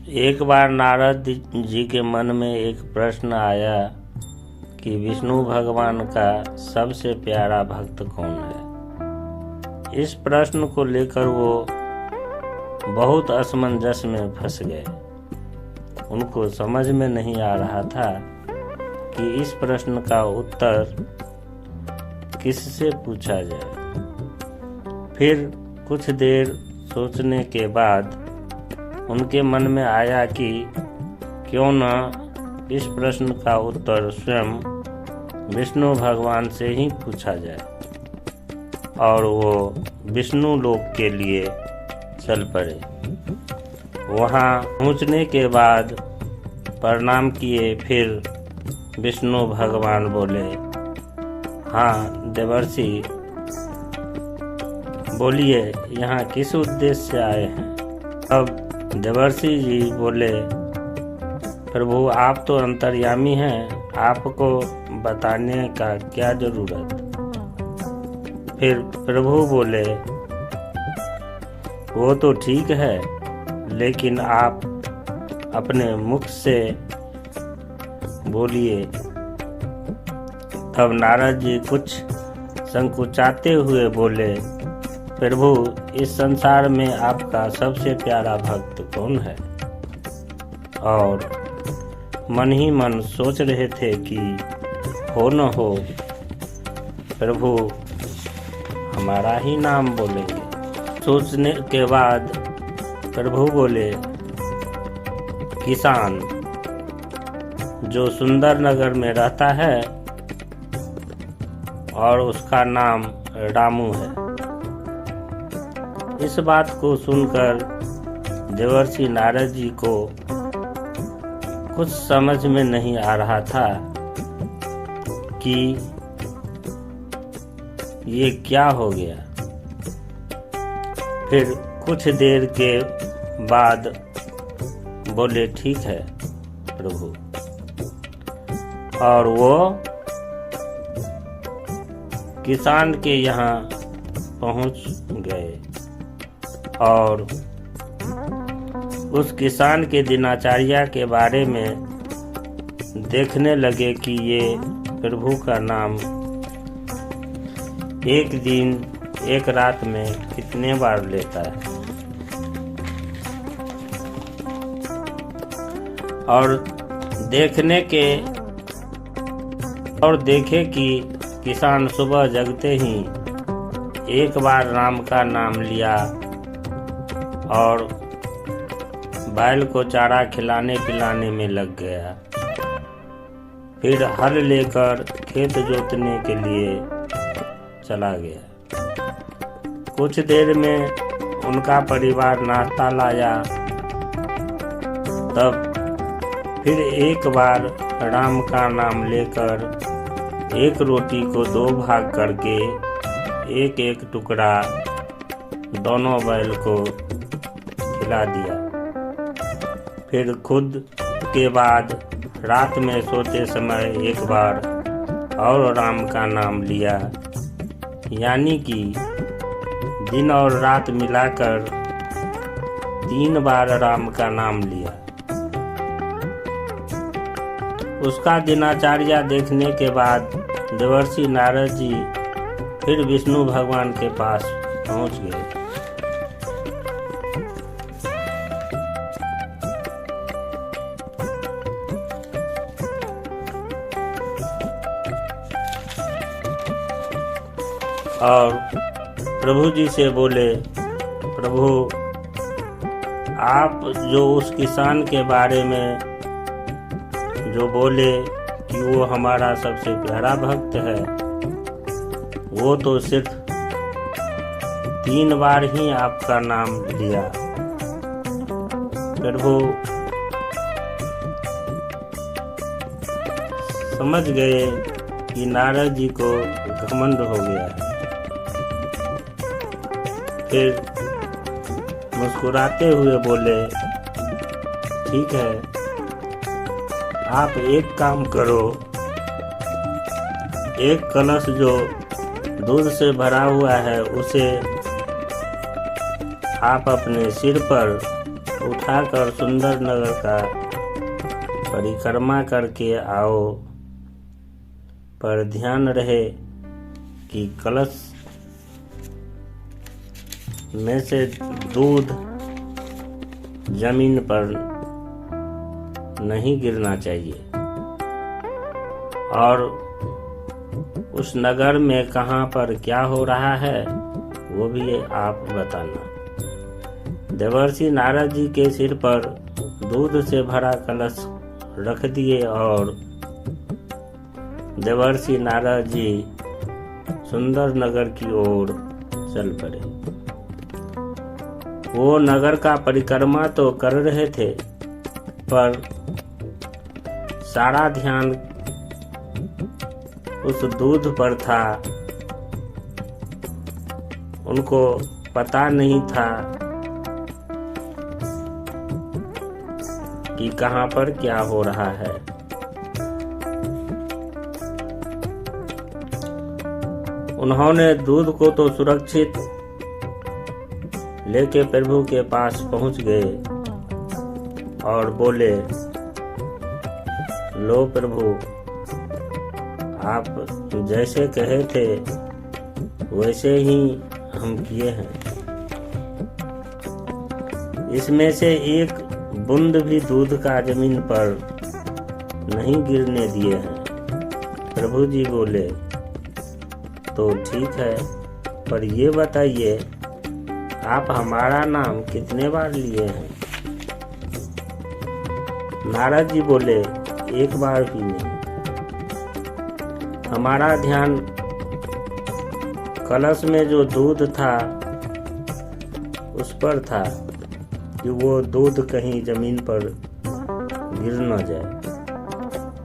एक बार नारद जी के मन में एक प्रश्न आया कि विष्णु भगवान का सबसे प्यारा भक्त कौन है। इस प्रश्न को लेकर वो बहुत असमंजस में फंस गए। उनको समझ में नहीं आ रहा था कि इस प्रश्न का उत्तर किससे पूछा जाए। फिर कुछ देर सोचने के बाद उनके मन में आया कि क्यों न इस प्रश्न का उत्तर स्वयं विष्णु भगवान से ही पूछा जाए। और वो विष्णु लोक के लिए चल पड़े। वहाँ पहुँचने के बाद प्रणाम किए। फिर विष्णु भगवान बोले, हाँ देवर्षि, बोलिए यहाँ किस उद्देश्य से आए हैं। अब देवर्षि जी बोले, प्रभु आप तो अंतर्यामी हैं, आपको बताने का क्या जरूरत। फिर प्रभु बोले, वो तो ठीक है, लेकिन आप अपने मुख से बोलिए। तब नारद जी कुछ संकुचाते हुए बोले, प्रभु इस संसार में आपका सबसे प्यारा भक्त कौन है। और मन ही मन सोच रहे थे कि हो न हो प्रभु हमारा ही नाम बोलेंगे। सोचने के बाद प्रभु बोले, किसान जो सुंदर नगर में रहता है और उसका नाम रामू है। इस बात को सुनकर देवर्षि नारद जी को कुछ समझ में नहीं आ रहा था कि ये क्या हो गया। फिर कुछ देर के बाद बोले, ठीक है प्रभु। और वो किसान के यहाँ पहुँच गए और उस किसान के दिनचर्या के बारे में देखने लगे कि ये प्रभु का नाम एक दिन एक रात में कितने बार लेता है। और देखे कि किसान सुबह जगते ही एक बार राम का नाम लिया और बैल को चारा खिलाने पिलाने में लग गया। फिर हल लेकर खेत जोतने के लिए चला गया। कुछ देर में उनका परिवार नाश्ता लाया। तब फिर एक बार राम का नाम लेकर एक रोटी को दो भाग करके एक एक टुकड़ा दोनों बैल को खिला दिया। फिर खुद के बाद रात में सोते समय एक बार और राम का नाम लिया, यानी कि दिन और रात मिलाकर 3 बार राम का नाम लिया। उसका दिनचर्या देखने के बाद देवर्षि नारद जी फिर विष्णु भगवान के पास पहुंच गए। और प्रभु जी से बोले, प्रभु आप जो उस किसान के बारे में जो बोले कि वो हमारा सबसे प्यारा भक्त है, वो तो सिर्फ 3 बार ही आपका नाम लिया। प्रभु समझ गए कि नारद जी को घमंड हो गया है। फिर मुस्कुराते हुए बोले, ठीक है, आप एक काम करो, एक कलश जो दूध से भरा हुआ है उसे आप अपने सिर पर उठाकर सुंदर नगर का परिक्रमा करके आओ, पर ध्यान रहे कि कलश में से दूध जमीन पर नहीं गिरना चाहिए। और उस नगर में कहाँ पर क्या हो रहा है वो भी आप बताना। देवर्षि नारद जी के सिर पर दूध से भरा कलश रख दिए और देवर्षि नारद जी सुंदर नगर की ओर चल पड़े। वो नगर का परिक्रमा तो कर रहे थे, पर सारा ध्यान उस दूध पर था। उनको पता नहीं था कि कहाँ पर क्या हो रहा है। उन्होंने दूध को तो सुरक्षित लेके प्रभु के पास पहुंच गए और बोले, लो प्रभु, आप जैसे कहे थे वैसे ही हम किए हैं। इसमें से एक बूंद भी दूध का जमीन पर नहीं गिरने दिए हैं। प्रभु जी बोले, तो ठीक है, पर ये बताइए आप हमारा नाम कितने बार लिए हैं? नारद जी बोले, एक बार भी नहीं। हमारा ध्यान कलश में जो दूध था उस पर था कि वो दूध कहीं जमीन पर गिर न जाए।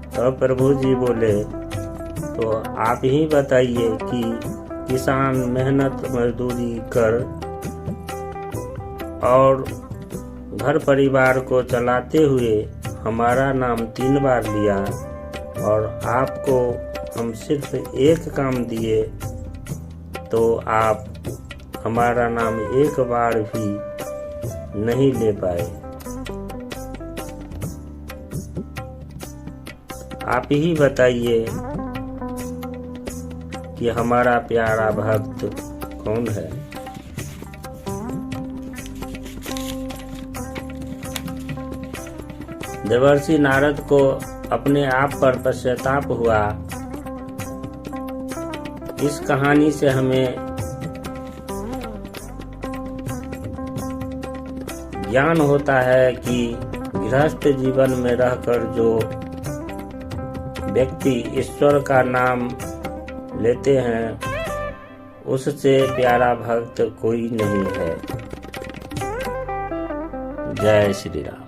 तो प्रभु जी बोले, तो आप ही बताइए कि किसान मेहनत मजदूरी कर और घर परिवार को चलाते हुए हमारा नाम 3 बार लिया और आपको हम सिर्फ एक काम दिए तो आप हमारा नाम एक बार भी नहीं ले पाए। आप ही बताइए कि हमारा प्यारा भक्त कौन है? देवर्षि नारद को अपने आप पर पश्चाताप हुआ। इस कहानी से हमें ज्ञान होता है कि गृहस्थ जीवन में रहकर जो व्यक्ति ईश्वर का नाम लेते हैं उससे प्यारा भक्त कोई नहीं है। जय श्री राम।